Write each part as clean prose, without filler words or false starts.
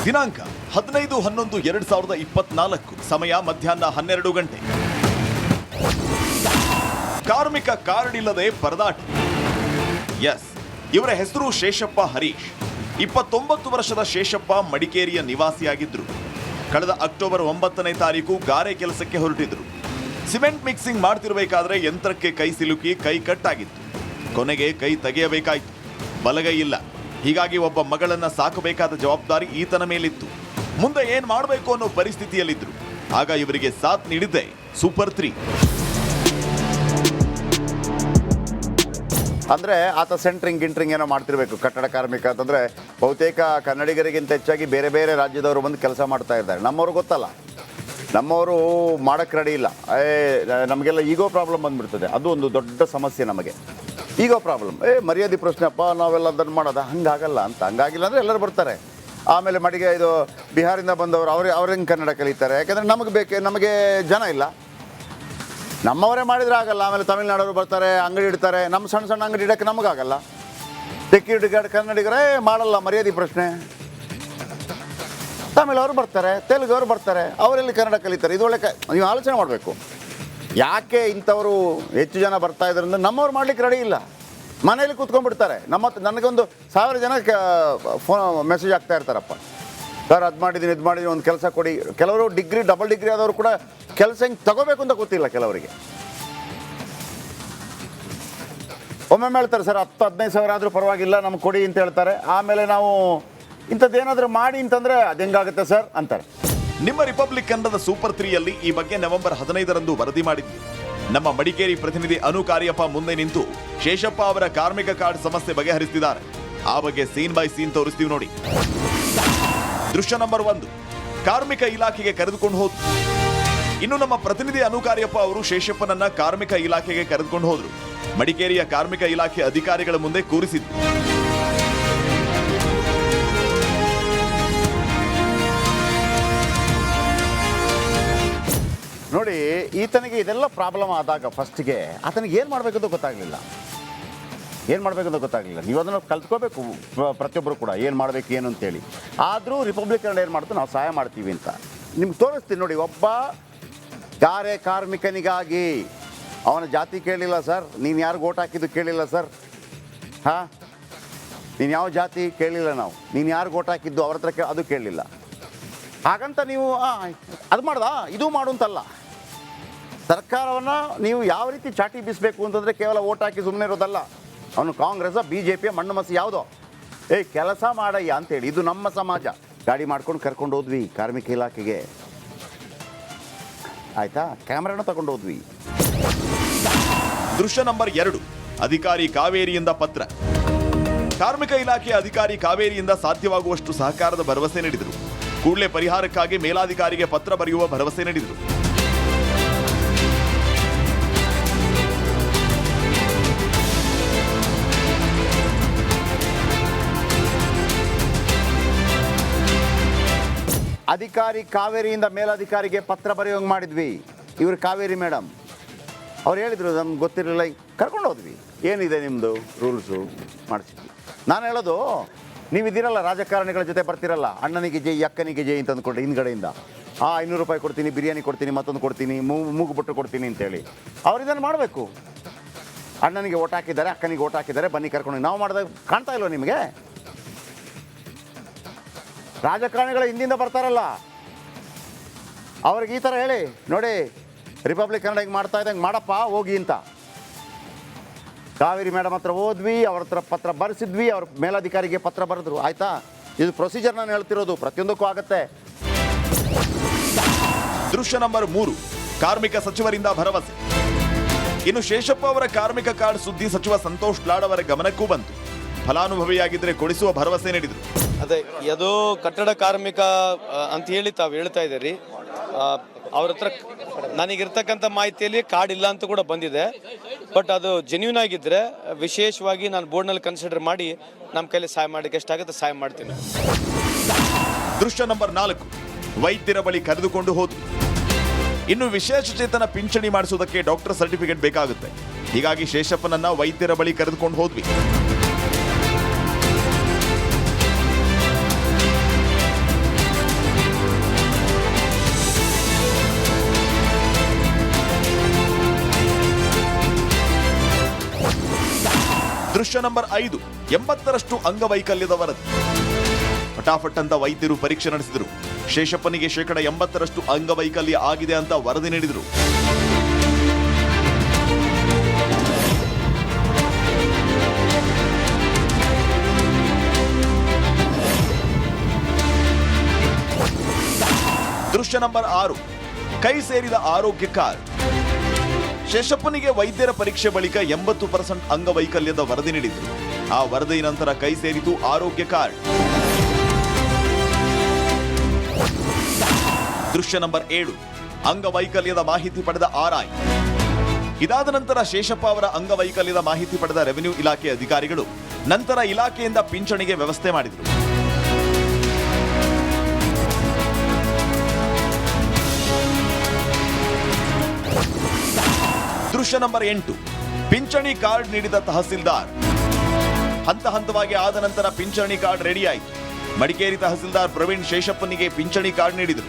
ದಿನಾಂಕ 15/11/2024, ಸಮಯ ಮಧ್ಯಾಹ್ನ 12 ಗಂಟೆ. ಕಾರ್ಮಿಕ ಕಾರ್ಡ್ ಇಲ್ಲದೆ ಪರದಾಟ. ಎಸ್, ಇವರ ಹೆಸರು ಶೇಷಪ್ಪ ಹರೀಶ್. 29 ವರ್ಷದ ಶೇಷಪ್ಪ ಮಡಿಕೇರಿಯ ನಿವಾಸಿಯಾಗಿದ್ರು. ಕಳೆದ ಅಕ್ಟೋಬರ್ 9ನೇ ತಾರೀಕು ಗಾರೆ ಕೆಲಸಕ್ಕೆ ಹೊರಟಿದ್ರು. ಸಿಮೆಂಟ್ ಮಿಕ್ಸಿಂಗ್ ಮಾಡ್ತಿರ್ಬೇಕಾದ್ರೆ ಯಂತ್ರಕ್ಕೆ ಕೈ ಸಿಲುಕಿ ಕೈ ಕಟ್ಟಾಗಿತ್ತು. ಕೊನೆಗೆ ಕೈ ತೆಗೆಯಬೇಕಾಯಿತು. ಬಲಗೈ ಇಲ್ಲ. ಹೀಗಾಗಿ ಒಬ್ಬ ಮಗಳನ್ನ ಸಾಕಬೇಕಾದ ಜವಾಬ್ದಾರಿ ಈತನ ಮೇಲಿತ್ತು. ಮುಂದೆ ಏನ್ ಮಾಡಬೇಕು ಅನ್ನೋ ಪರಿಸ್ಥಿತಿಯಲ್ಲಿದ್ರು. ಆಗ ಇವರಿಗೆ ಸಾಥ್ ನೀಡಿದ್ದೆ ಸೂಪರ್ 3. ಅಂದರೆ ಆತ ಸೆಂಟ್ರಿಂಗ್ ಏನೋ ಮಾಡ್ತಿರ್ಬೇಕು. ಕಟ್ಟಡ ಕಾರ್ಮಿಕ ಅಂತಂದರೆ ಬಹುತೇಕ ಕನ್ನಡಿಗರಿಗಿಂತ ಹೆಚ್ಚಾಗಿ ಬೇರೆ ಬೇರೆ ರಾಜ್ಯದವರು ಬಂದು ಕೆಲಸ ಮಾಡ್ತಾ ಇದ್ದಾರೆ. ನಮ್ಮವ್ರು ಗೊತ್ತಲ್ಲ, ನಮ್ಮವರು ಮಾಡೋಕ್ಕೆ ರೆಡಿ ಇಲ್ಲ. ನಮಗೆಲ್ಲ ಈಗೋ ಪ್ರಾಬ್ಲಮ್ ಬಂದುಬಿಡ್ತದೆ. ಅದು ಒಂದು ದೊಡ್ಡ ಸಮಸ್ಯೆ ನಮಗೆ, ಈಗೋ ಪ್ರಾಬ್ಲಮ್. ಮರ್ಯಾದೆ ಪ್ರಶ್ನೆಪ್ಪ, ನಾವೆಲ್ಲ ಅದನ್ನು ಮಾಡೋದ, ಹಂಗಾಗಲ್ಲ ಅಂತ. ಹಂಗಾಗಿಲ್ಲ ಅಂದರೆ ಎಲ್ಲರೂ ಬರ್ತಾರೆ. ಆಮೇಲೆ ಇದು ಬಿಹಾರಿಂದ ಬಂದವರು ಅವ್ರು ಹೆಂಗೆ ಕನ್ನಡ ಕಲಿತಾರೆ? ಯಾಕೆಂದರೆ ನಮಗೆ ಜನ ಇಲ್ಲ. ನಮ್ಮವರೇ ಮಾಡಿದ್ರೆ ಆಗಲ್ಲ. ಆಮೇಲೆ ತಮಿಳ್ನಾಡವರು ಬರ್ತಾರೆ, ಅಂಗಡಿ ಇಡ್ತಾರೆ. ನಮ್ಮ ಸಣ್ಣ ಸಣ್ಣ ಅಂಗಡಿ ಇಡೋಕ್ಕೆ ನಮಗಾಗಲ್ಲ. ಸೆಕ್ಯೂರಿಟಿ ಕನ್ನಡಿಗರೇ ಮಾಡಲ್ಲ, ಮರ್ಯಾದೆ ಪ್ರಶ್ನೆ. ತಮಿಳವರು ಬರ್ತಾರೆ, ತೆಲುಗವರು ಬರ್ತಾರೆ, ಅವರೆಲ್ಲಿ ಕನ್ನಡ ಕಲಿತಾರೆ? ಇದು ಒಳ್ಳೆ ನೀವು ಆಲೋಚನೆ ಮಾಡಬೇಕು. ಯಾಕೆ ಇಂಥವರು ಹೆಚ್ಚು ಜನ ಬರ್ತಾ ಇದ್ದಾರೆ ಅಂದರೆ ನಮ್ಮವ್ರು ಮಾಡ್ಲಿಕ್ಕೆ ರೆಡಿ ಇಲ್ಲ. ಮನೆಯಲ್ಲಿ ಕೂತ್ಕೊಂಡ್ಬಿಡ್ತಾರೆ. ನನಗೊಂದು 1000 ಜನ ಫೋನ್ ಮೆಸೇಜ್ ಆಗ್ತಾ ಇರ್ತಾರಪ್ಪ, ಸರ್ ಅದು ಮಾಡಿದ್ದೀನಿ, ಇದು ಮಾಡಿದ್ದೀನಿ, ಒಂದು ಕೆಲಸ ಕೊಡಿ. ಕೆಲವರು ಡಬಲ್ ಡಿಗ್ರಿ ಆದವರು ಕೂಡ ಕೆಲಸ ಹೆಂಗೆ ತಗೋಬೇಕು ಅಂತ ಗೊತ್ತಿಲ್ಲ ಕೆಲವರಿಗೆ. ಒಮ್ಮೊಮ್ಮೆ ಹೇಳ್ತಾರೆ, ಸರ್ 10-15 ಸಾವಿರ ಆದರೂ ಪರವಾಗಿಲ್ಲ ನಮ್ಗೆ ಕೊಡಿ ಅಂತ ಹೇಳ್ತಾರೆ. ಆಮೇಲೆ ನಾವು ಇಂಥದ್ದೇನಾದರೂ ಮಾಡಿ ಅಂತಂದರೆ ಅದು ಹೆಂಗಾಗುತ್ತೆ ಸರ್ ಅಂತಾರೆ. ನಿಮ್ಮ ರಿಪಬ್ಲಿಕ್ ಕನ್ನಡದ ಸೂಪರ್ 3ಯಲ್ಲಿ ಈ ಬಗ್ಗೆ ನವೆಂಬರ್ 15ರಂದು ವರದಿ ಮಾಡಿದ್ವಿ. ನಮ್ಮ ಮಡಿಕೇರಿ ಪ್ರತಿನಿಧಿ ಅನು ಕಾರ್ಯಪ್ಪ ಮುಂದೆ ನಿಂತು ಶೇಷಪ್ಪ ಅವರ ಕಾರ್ಮಿಕ ಕಾರ್ಡ್ ಸಮಸ್ಯೆ ಬಗೆಹರಿಸಿದ್ದಾರೆ. ಆ ಬಗ್ಗೆ ಸೀನ್ ಬೈ ಸೀನ್ ತೋರಿಸ್ತೀವಿ ನೋಡಿ. ದೃಶ್ಯ ನಂಬರ್ 1, ಕಾರ್ಮಿಕ ಇಲಾಖೆಗೆ ಕರೆದುಕೊಂಡು ಹೋದ್ರು. ಇನ್ನು ನಮ್ಮ ಪ್ರತಿನಿಧಿ ಅನು ಕಾರ್ಯಪ್ಪ ಅವರು ಶೇಷಪ್ಪನನ್ನ ಕಾರ್ಮಿಕ ಇಲಾಖೆಗೆ ಕರೆದುಕೊಂಡು ಹೋದ್ರು. ಮಡಿಕೇರಿಯ ಕಾರ್ಮಿಕ ಇಲಾಖೆ ಅಧಿಕಾರಿಗಳ ಮುಂದೆ ಕೂರಿಸಿದ್ರು. ನೋಡಿ, ಈತನಿಗೆ ಇದೆಲ್ಲ ಪ್ರಾಬ್ಲಮ್ ಆದಾಗ ಫಸ್ಟ್ಗೆ ಆತನಿಗೆ ಏನು ಮಾಡಬೇಕಂತ ಗೊತ್ತಾಗಲಿಲ್ಲ. ನೀವು ಅದನ್ನು ಕಲ್ತ್ಕೋಬೇಕು ಪ್ರತಿಯೊಬ್ಬರು ಕೂಡ, ಏನು ಮಾಡಬೇಕು ಏನು ಅಂತೇಳಿ. ಆದರೂ ರಿಪಬ್ಲಿಕ್ ಕನ್ನಡ ಏನು ಮಾಡ್ತು, ನಾವು ಸಹಾಯ ಮಾಡ್ತೀವಿ ಅಂತ ನಿಮ್ಗೆ ತೋರಿಸ್ತೀನಿ ನೋಡಿ. ಒಬ್ಬ ಗಾರೆ ಕಾರ್ಮಿಕನಿಗಾಗಿ ಅವನ ಜಾತಿ ಕೇಳಿಲ್ಲ ಸರ್, ನೀನು ಯಾರಿಗೆ ಓಟ್ ಹಾಕಿದ್ದು ಕೇಳಿಲ್ಲ ಸರ್. ನೀನು ಯಾವ ಜಾತಿ ಕೇಳಿಲ್ಲ ನಾವು, ನೀನು ಯಾರಿಗೆ ಓಟ್ ಹಾಕಿದ್ದು ಅವ್ರ ಹತ್ರ ಅದು ಕೇಳಲಿಲ್ಲ. ಹಾಗಂತ ನೀವು ಅದು ಮಾಡ್ದ ಇದು ಮಾಡು ಅಂತಲ್ಲ. ಸರ್ಕಾರವನ್ನು ನೀವು ಯಾವ ರೀತಿ ಚಾಟಿ ಬೀಸಬೇಕು ಅಂತಂದರೆ ಕೇವಲ ಓಟ್ ಹಾಕಿ ಸುಮ್ಮನೆ ಇರೋದಲ್ಲ. ಅವನು ಕಾಂಗ್ರೆಸ್, BJP, ಮಣ್ಣು ಮಸಿ ಯಾವುದೋ ಕೆಲಸ ಮಾಡಯ್ಯ ಅಂತೇಳಿ. ಇದು ನಮ್ಮ ಸಮಾಜ. ಗಾಡಿ ಮಾಡ್ಕೊಂಡು ಕರ್ಕೊಂಡು ಹೋದ್ವಿ ಕಾರ್ಮಿಕ ಇಲಾಖೆಗೆ, ಆಯಿತಾ? ಕ್ಯಾಮ್ರಾನ ತಗೊಂಡು ಹೋದ್ವಿ. ದೃಶ್ಯ ನಂಬರ್ 2, ಅಧಿಕಾರಿ ಕಾವೇರಿಯಿಂದ ಪತ್ರ. ಕಾರ್ಮಿಕ ಇಲಾಖೆಯ ಅಧಿಕಾರಿ ಕಾವೇರಿಯಿಂದ ಸಾಧ್ಯವಾಗುವಷ್ಟು ಸಹಕಾರದ ಭರವಸೆ ನೀಡಿದರು. ಕೂಡಲೇ ಪರಿಹಾರಕ್ಕಾಗಿ ಮೇಲಾಧಿಕಾರಿಗೆ ಪತ್ರ ಬರೆಯುವ ಭರವಸೆ ನೀಡಿದರು. ಅಧಿಕಾರಿ ಕಾವೇರಿಯಿಂದ ಮೇಲಾಧಿಕಾರಿಗೆ ಪತ್ರ ಬರೆಯೋಂಗೆ ಮಾಡಿದ್ವಿ. ಇವರು ಕಾವೇರಿ ಮೇಡಮ್ ಅವ್ರು ಹೇಳಿದರು, ನಮ್ಗೆ ಗೊತ್ತಿರಲಿಲ್ಲ, ಕರ್ಕೊಂಡು ಹೋದ್ವಿ. ಏನಿದೆ ನಿಮ್ಮದು ರೂಲ್ಸು ಮಾಡಿಸಿದ್ವಿ. ನಾನು ಹೇಳೋದು, ನೀವಿದ್ದೀರಲ್ಲ ರಾಜಕಾರಣಿಗಳ ಜೊತೆ ಬರ್ತಿರಲ್ಲ, ಅಣ್ಣನಿಗೆ ಜೈ ಅಕ್ಕನಿಗೆ ಜೈ ಅಂತ ಅಂದ್ಕೊಂಡು ಹಿಂದ್ಗಡೆಯಿಂದ 500 ರೂಪಾಯಿ ಕೊಡ್ತೀನಿ, ಬಿರಿಯಾನಿ ಕೊಡ್ತೀನಿ, ಮತ್ತೊಂದು ಕೊಡ್ತೀನಿ, ಮೂಗುಬಟ್ಟು ಕೊಡ್ತೀನಿ ಅಂತೇಳಿ ಅವ್ರು ಇದನ್ನು ಮಾಡಬೇಕು. ಅಣ್ಣನಿಗೆ ಓಟ್ ಹಾಕಿದ್ದಾರೆ, ಅಕ್ಕನಿಗೆ ಓಟ್ ಹಾಕಿದ್ದಾರೆ, ಬನ್ನಿ ಕರ್ಕೊಂಡು. ನಾವು ಮಾಡಿದಾಗ ಕಾಣ್ತಾ ಇಲ್ವ ನಿಮಗೆ? ರಾಜಕಾರಣಿಗಳ ಹಿಂದಿಂದ ಬರ್ತಾರಲ್ಲ ಅವ್ರಿಗೆ ಈ ಥರ ಹೇಳಿ, ನೋಡಿ ರಿಪಬ್ಲಿಕ್ ಕನ್ನಡ ಹಿಂಗೆ ಮಾಡ್ತಾ ಇದ್ದಂಗೆ ಮಾಡಪ್ಪ ಹೋಗಿ ಅಂತ. ಕಾವೇರಿ ಮೇಡಮ್ ಹತ್ರ ಹೋದ್ವಿ, ಅವ್ರ ಹತ್ರ ಪತ್ರ ಬರೆಸಿದ್ವಿ, ಅವ್ರ ಮೇಲಾಧಿಕಾರಿಗೆ ಪತ್ರ ಬರೆದ್ರು. ಆಯಿತಾ? ಇದು ಪ್ರೊಸೀಜರ್ ನಾನು ಹೇಳ್ತಿರೋದು, ಪ್ರತಿಯೊಂದಕ್ಕೂ ಆಗುತ್ತೆ. ದೃಶ್ಯ ನಂಬರ್ 3, ಕಾರ್ಮಿಕ ಸಚಿವರಿಂದ ಭರವಸೆ. ಇನ್ನು ಶೇಷಪ್ಪ ಅವರ ಕಾರ್ಮಿಕ ಕಾರ್ಡ್ ಸುದ್ದಿ ಸಚಿವ ಸಂತೋಷ್ ಲಾಡ್ ಅವರ ಗಮನಕ್ಕೂ ಬಂತು. ಫಲಾನುಭವಿಯಾಗಿದ್ದರೆ ಕೊಡಿಸುವ ಭರವಸೆ ನೀಡಿದರು. ಅದೇ ಅದು ಕಟ್ಟಡ ಕಾರ್ಮಿಕ ಅಂತ ಹೇಳಿ ತಾವು ಹೇಳ್ತಾ ಇದ್ದೀರಿ. ಅವ್ರ ಹತ್ರ ನನಗಿರ್ತಕ್ಕಂಥ ಮಾಹಿತಿಯಲ್ಲಿ ಕಾರ್ಡ್ ಇಲ್ಲ ಅಂತ ಕೂಡ ಬಂದಿದೆ. ಬಟ್ ಅದು ಜೆನ್ಯೂನ್ ಆಗಿದ್ದರೆ ವಿಶೇಷವಾಗಿ ನಾನು ಬೋರ್ಡ್ನಲ್ಲಿ ಕನ್ಸಿಡರ್ ಮಾಡಿ ನಮ್ಮ ಕೈಲಿ ಸಹಾಯ ಮಾಡೋಕ್ಕೆ ಎಷ್ಟಾಗುತ್ತೆ ಸಹಾಯ ಮಾಡ್ತೀನಿ. ದೃಶ್ಯ ನಂಬರ್ 4, ವೈದ್ಯರ ಬಳಿ ಕರೆದುಕೊಂಡು ಹೋದ್ರು. ಇನ್ನು ವಿಶೇಷ ಚೇತನ ಪಿಂಚಣಿ ಮಾಡಿಸುವುದಕ್ಕೆ ಡಾಕ್ಟರ್ ಸರ್ಟಿಫಿಕೇಟ್ ಬೇಕಾಗುತ್ತೆ. ಹೀಗಾಗಿ ಶೇಷಪ್ಪನನ್ನ ವೈದ್ಯರ ಬಳಿ ಕರೆದುಕೊಂಡು ಹೋದ್ವಿ. ದೃಶ್ಯ ನಂಬರ್ 5, 80ರಷ್ಟು ಅಂಗವೈಕಲ್ಯದ ವರದಿ. ಫಟಾಫಟ್ ಅಂತ ವೈದ್ಯರು ಪರೀಕ್ಷೆ ನಡೆಸಿದರು. ಶೇಷಪ್ಪನಿಗೆ 80% ಅಂಗವೈಕಲ್ಯ ಆಗಿದೆ ಅಂತ ವರದಿ ನೀಡಿದರು. ದೃಶ್ಯ ನಂಬರ್ 6, ಕೈ ಸೇರಿದ ಆರೋಗ್ಯ ಕಾರ್ಡ್. ಶೇಷಪ್ಪನಿಗೆ ವೈದ್ಯರ ಪರೀಕ್ಷೆ ಬಳಿಕ 80% ಅಂಗವೈಕಲ್ಯದ ವರದಿ ನೀಡಿದ್ರು. ಆ ವರದಿ ನಂತರ ಕೈ ಸೇರಿತು ಆರೋಗ್ಯ ಕಾರ್ಡ್. ದೃಶ್ಯ ನಂಬರ್ 7, ಅಂಗವೈಕಲ್ಯದ ಮಾಹಿತಿ ಪಡೆದ RI. ಇದಾದ ನಂತರ ಶೇಷಪ್ಪ ಅವರ ಅಂಗವೈಕಲ್ಯದ ಮಾಹಿತಿ ಪಡೆದ ರೆವಿನ್ಯೂ ಇಲಾಖೆ ಅಧಿಕಾರಿಗಳು ನಂತರ ಇಲಾಖೆಯಿಂದ ಪಿಂಚಣಿಗೆ ವ್ಯವಸ್ಥೆ ಮಾಡಿದರು. ದೃಶ್ಯ ನಂಬರ್ 8, ಪಿಂಚಣಿ ಕಾರ್ಡ್ ನೀಡಿದ ತಹಸೀಲ್ದಾರ್. ಹಂತ ಹಂತವಾಗಿ ಆದ ನಂತರ ಪಿಂಚಣಿ ಕಾರ್ಡ್ ರೆಡಿ ಆಯಿತು. ಮಡಿಕೇರಿ ತಹಸೀಲ್ದಾರ್ ಪ್ರವೀಣ್ ಶೇಷಪ್ಪನಿಗೆ ಪಿಂಚಣಿ ಕಾರ್ಡ್ ನೀಡಿದರು.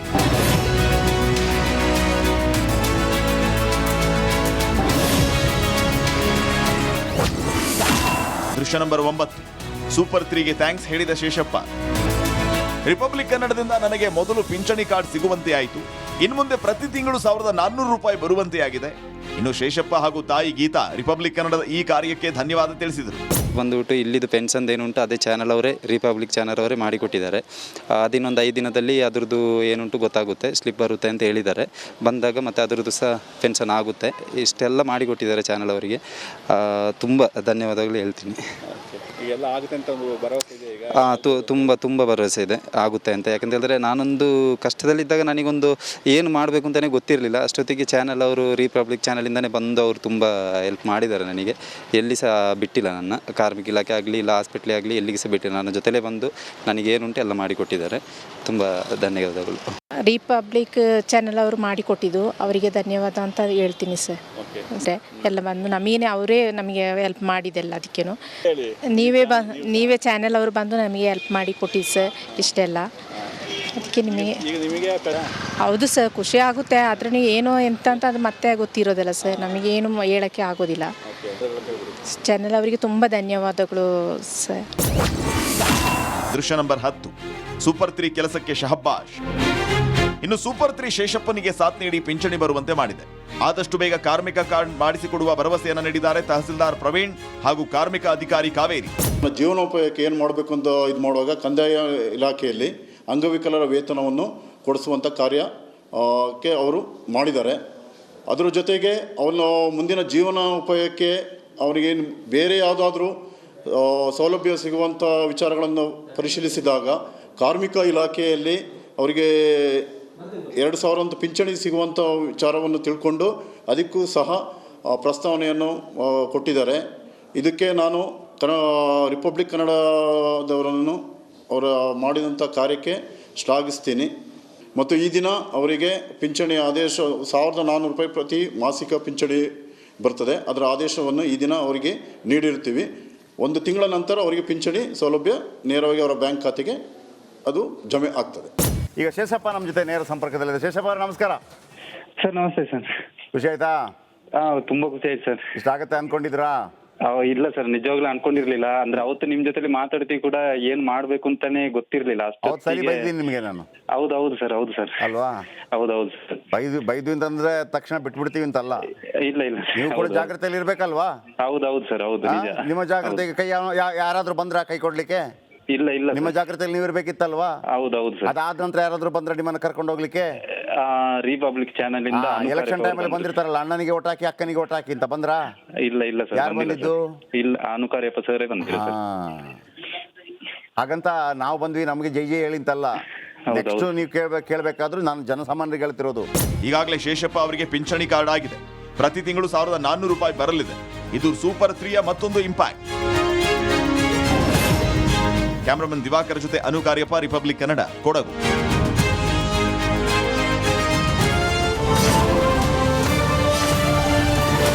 ದೃಶ್ಯ ನಂಬರ್ 9, ಸೂಪರ್ 3ಗೆ ಥ್ಯಾಂಕ್ಸ್ ಹೇಳಿದ ಶೇಷಪ್ಪ. ರಿಪಬ್ಲಿಕ್ ಕನ್ನಡದಿಂದ ನನಗೆ ಮೊದಲು ಪಿಂಚಣಿ ಕಾರ್ಡ್ ಸಿಗುವಂತೆ ಆಯಿತು. ಇನ್ಮುಂದೆ ಪ್ರತಿ ತಿಂಗಳು 1400 ರೂಪಾಯಿ ಬರುವಂತೆ ಆಗಿದೆ. ಇನ್ನು ಶೇಷಪ್ಪ ಹಾಗೂ ತಾಯಿ ಗೀತಾ ರಿಪಬ್ಲಿಕ್ ಕನ್ನಡದ ಈ ಕಾರ್ಯಕ್ಕೆ ಧನ್ಯವಾದ ತಿಳಿಸಿದರು. ಬಂದುಬಿಟ್ಟು ಇಲ್ಲಿದ್ದು ಪೆನ್ಷನ್ ಏನುಂಟು ಅದೇ ಚಾನಲ್ ಅವರೇ, ರಿಪಬ್ಲಿಕ್ ಚಾನಲ್ ಅವರೇ ಮಾಡಿಕೊಟ್ಟಿದ್ದಾರೆ. ಅದಿನ್ನೊಂದು 5 ದಿನದಲ್ಲಿ ಅದ್ರದ್ದು ಏನುಂಟು ಗೊತ್ತಾಗುತ್ತೆ, ಸ್ಲಿಪ್ ಬರುತ್ತೆ ಅಂತ ಹೇಳಿದ್ದಾರೆ. ಬಂದಾಗ ಮತ್ತು ಅದರದ್ದು ಸಹ ಪೆನ್ಷನ್ ಆಗುತ್ತೆ. ಇಷ್ಟೆಲ್ಲ ಮಾಡಿಕೊಟ್ಟಿದ್ದಾರೆ ಚಾನಲ್ ಅವರಿಗೆ. ತುಂಬ ಧನ್ಯವಾದಗಳು ಹೇಳ್ತೀನಿ. ಎಲ್ಲ ಆಗುತ್ತೆ ಅಂತ ಭರವಸೆ ಇದೆ ಈಗ? ತುಂಬ ಭರವಸೆ ಇದೆ, ಆಗುತ್ತೆ ಅಂತ. ಯಾಕಂತ ಹೇಳಿದ್ರೆ ನಾನೊಂದು ಕಷ್ಟದಲ್ಲಿದ್ದಾಗ ನನಗೊಂದು ಏನು ಮಾಡಬೇಕು ಅಂತಲೇ ಗೊತ್ತಿರಲಿಲ್ಲ. ಅಷ್ಟೊತ್ತಿಗೆ ಚಾನಲ್ ಅವರು, ರಿಪಬ್ಲಿಕ್ ಚಾನಲಿಂದನೇ ಬಂದು ಅವರು ತುಂಬ ಹೆಲ್ಪ್ ಮಾಡಿದ್ದಾರೆ ನನಗೆ. ಎಲ್ಲಿ ಸಹ ಬಿಟ್ಟಿಲ್ಲ ನನ್ನ. ಕಾರ್ಮಿಕ ಇಲಾಖೆ ಆಗಲಿ, ಇಲ್ಲ ಹಾಸ್ಪಿಟ್ಲೇ ಆಗಲಿ, ಎಲ್ಲಿಗೆ ಸಹ ಬಿಟ್ಟಿಲ್ಲ. ನನ್ನ ಜೊತೆಲೇ ಬಂದು ನನಗೇನುಂಟು ಎಲ್ಲ ಮಾಡಿಕೊಟ್ಟಿದ್ದಾರೆ. ತುಂಬ ಧನ್ಯವಾದಗಳು. ರಿಪಬ್ಲಿಕ್ ಚಾನಲ್ ಅವರು ಮಾಡಿಕೊಟ್ಟಿದ್ದು ಅವರಿಗೆ ಧನ್ಯವಾದ ಅಂತ ಹೇಳ್ತೀನಿ ಸರ್. ಅಷ್ಟೇ, ಎಲ್ಲ ಬಂದು ಅವರೇ ನಮಗೆ ಹೆಲ್ಪ್ ಮಾಡಿದೆಲ್ಲ. ಅದಕ್ಕೇನು ನೀವೇ ಚಾನಲ್ ಅವರು ಬಂದು ನಮಗೆ ಹೆಲ್ಪ್ ಮಾಡಿ ಕೊಟ್ಟಿದ್ದು ಸರ್. ಇಷ್ಟೆಲ್ಲ ಅದಕ್ಕೆ ನಿಮಗೆ ಹೌದು ಸರ್, ಖುಷಿ ಆಗುತ್ತೆ. ಆದ್ರೂ ಏನೋ ಎಂತ ಅಂತ ಅದು ಮತ್ತೆ ಗೊತ್ತಿರೋದಿಲ್ಲ ಸರ್. ನಮಗೇನು ಹೇಳೋಕ್ಕೆ ಆಗೋದಿಲ್ಲ. ಚಾನಲ್ ಅವರಿಗೆ ತುಂಬ ಧನ್ಯವಾದಗಳು ಸರ್. ದೃಶ್ಯ ನಂಬರ್ 10, ಸೂಪರ್ 3 ಕೆಲಸಕ್ಕೆ ಶಹಬ್ಬಾಷ್. ಇನ್ನು ಸೂಪರ್ 3 ಶೇಷಪ್ಪನಿಗೆ ಸಾಥ್ ನೀಡಿ ಪಿಂಚಣಿ ಬರುವಂತೆ ಮಾಡಿದೆ. ಆದಷ್ಟು ಬೇಗ ಕಾರ್ಮಿಕ ಕಾರ್ಡ್ ಮಾಡಿಸಿಕೊಡುವ ಭರವಸೆಯನ್ನು ನೀಡಿದ್ದಾರೆ ತಹಸೀಲ್ದಾರ್ ಪ್ರವೀಣ್ ಹಾಗೂ ಕಾರ್ಮಿಕ ಅಧಿಕಾರಿ ಕಾವೇರಿ. ಜೀವನೋಪಾಯಕ್ಕೆ ಏನು ಮಾಡಬೇಕು ಅಂತ ಇದು ಮಾಡುವಾಗ ಕಂದಾಯ ಇಲಾಖೆಯಲ್ಲಿ ಅಂಗವಿಕಲರ ವೇತನವನ್ನು ಕೊಡಿಸುವಂಥ ಕಾರ್ಯಕ್ಕೆ ಅವರು ಮಾಡಿದ್ದಾರೆ. ಅದರ ಜೊತೆಗೆ ಅವನ ಮುಂದಿನ ಜೀವನೋಪಾಯಕ್ಕೆ ಅವರಿಗೆ ಬೇರೆ ಯಾವುದಾದ್ರೂ ಸೌಲಭ್ಯ ಸಿಗುವಂಥ ವಿಚಾರಗಳನ್ನು ಪರಿಶೀಲಿಸಿದಾಗ ಕಾರ್ಮಿಕ ಇಲಾಖೆಯಲ್ಲಿ ಅವರಿಗೆ 2000 ಅಂತ ಪಿಂಚಣಿ ಸಿಗುವಂಥ ವಿಚಾರವನ್ನು ತಿಳ್ಕೊಂಡು ಅದಕ್ಕೂ ಸಹ ಪ್ರಸ್ತಾವನೆಯನ್ನು ಕೊಟ್ಟಿದ್ದಾರೆ. ಇದಕ್ಕೆ ನಾನು ರಿಪಬ್ಲಿಕ್ ಕನ್ನಡದವರನ್ನು ಅವರ ಮಾಡಿದಂಥ ಕಾರ್ಯಕ್ಕೆ ಶ್ಲಾಘಿಸ್ತೀನಿ. ಮತ್ತು ಈ ದಿನ ಅವರಿಗೆ ಪಿಂಚಣಿ ಆದೇಶ 1400 ರೂಪಾಯಿ ಪ್ರತಿ ಮಾಸಿಕ ಪಿಂಚಣಿ ಬರ್ತದೆ. ಅದರ ಆದೇಶವನ್ನು ಈ ದಿನ ಅವರಿಗೆ ನೀಡಿರ್ತೀವಿ. 1 ತಿಂಗಳ ನಂತರ ಅವರಿಗೆ ಪಿಂಚಣಿ ಸೌಲಭ್ಯ ನೇರವಾಗಿ ಅವರ ಬ್ಯಾಂಕ್ ಖಾತೆಗೆ ಅದು ಜಮೆ ಆಗ್ತದೆ. ಈಗ ಶೇಷಪ್ಪ ನಮ್ಮ ಜೊತೆ ನೇರ ಸಂಪರ್ಕದಲ್ಲಿದೆ. ಶೇಷಪ್ಪ ನಮಸ್ಕಾರ ಸರ್. ನಮಸ್ತೆ ಸರ್. ಖುಷಿ ಆಯ್ತಾ? ತುಂಬ ಖುಷಿ ಆಯ್ತು ಸರ್. ಇಷ್ಟ ಆಗುತ್ತೆ ಅನ್ಕೊಂಡಿದ್ರಾ? ಇಲ್ಲ ಸರ್, ನಿಜವಾಗ್ಲೂ ಅನ್ಕೊಂಡಿರ್ಲಿಲ್ಲ. ಅಂದ್ರೆ ಅವತ್ತು ನಿಮ್ ಜೊತೆ ಮಾತಾಡ್ತೀವಿ ಕೂಡ ಏನ್ ಮಾಡ್ಬೇಕು ಅಂತಾನೆ ಗೊತ್ತಿರ್ಲಿಲ್ಲ. ಸರಿ ಬೈದಿದ್ದೀನಿ ನಿಮಗೆ ನಾನು. ಹೌದು ಸರ್. ಹೌದು ಸರ್. ಅಲ್ವಾ? ಹೌದು ಸರ್. ಬೈದು ಅಂತಂದ್ರೆ ತಕ್ಷಣ ಬಿಟ್ಬಿಡ್ತೀವಿ ಅಂತಲ್ಲ. ಇಲ್ಲ ನೀವು ಕೂಡ ಜಾಗ್ರತೆಯಲ್ಲಿ ಇರ್ಬೇಕಲ್ವಾ? ಹೌದು ಸರ್. ಹೌದು ನಿಜ. ನಿಮ್ಮ ಜಾಗ್ರತೆಗೆ ಕೈ ಯಾರಾದ್ರೂ ಬಂದ್ರ ಕೈ ಕೊಡ್ಲಿಕ್ಕೆ? ಇಲ್ಲ ನಿಮ್ಮ ಜಾಗ್ರತೆಯಲ್ಲಿ ನೀವು ಇರ್ಬೇಕಿತ್ತಲ್ವಾ? ಹೌದು ಸರ್. ಅದಾದ ನಂತರ ಯಾರಾದ್ರೂ ಬಂದ್ರೆ ನಿಮ್ಮನ್ನ ಕರ್ಕೊಂಡು ಹೋಗ್ಲಿಕ್ಕೆ? ರಿಪಬ್ಲಿಕ್ ಚಾನಲ್ ಇಂದ ಎಲೆಕ್ಷನ್ ಟೈಮಲ್ಲಿ ಬಂದಿರ್ತಾರಲ್ಲ, ಅಣ್ಣನಿಗೆ ಓಟ್ ಹಾಕಿ ಅಕ್ಕನಿಗೆ ಓಟ್ ಹಾಕಿ ಅಂತ ಬಂದ್ರಾ? ಇಲ್ಲ ಸರ್. ಯಾರು ಬಂದಿದ್ದು? ಇಲ್ಲ, ಅನುಕಾರ್ಯಪ್ಪ ಸರ್ ಬಂದಿದ್ರು ಸರ್. ಹಾಗಂತ ನಾವು ಬಂದ್ವಿ ನಮಗೆ ಜೈ ಹೇಳಿಂತಲ್ಲ. ನೆಕ್ಸ್ಟ್ ನೀವು ಕೇಳಬೇಕಾದ್ರೂ ನಾನು ಜನಸಾಮಾನ್ಯರಿಗೆ ಹೇಳ್ತಿರೋದು. ಈಗಾಗಲೇ ಶೇಷಪ್ಪ ಅವರಿಗೆ ಪಿಂಚಣಿ ಕಾರ್ಡ್ ಆಗಿದೆ. ಪ್ರತಿ ತಿಂಗಳು 1400 ರೂಪಾಯಿ ಬರಲಿದೆ. ಇದು ಸೂಪರ್ 3ಯ ಮತ್ತೊಂದು ಇಂಪ್ಯಾಕ್ಟ್. ಕ್ಯಾಮರಾಮನ್ ದಿವಾಕರ್ ಜೊತೆ ಅನುಕಾರ್ಯಪ್ಪ, ರಿಪಬ್ಲಿಕ್ ಕನ್ನಡ, ಕೊಡಗು.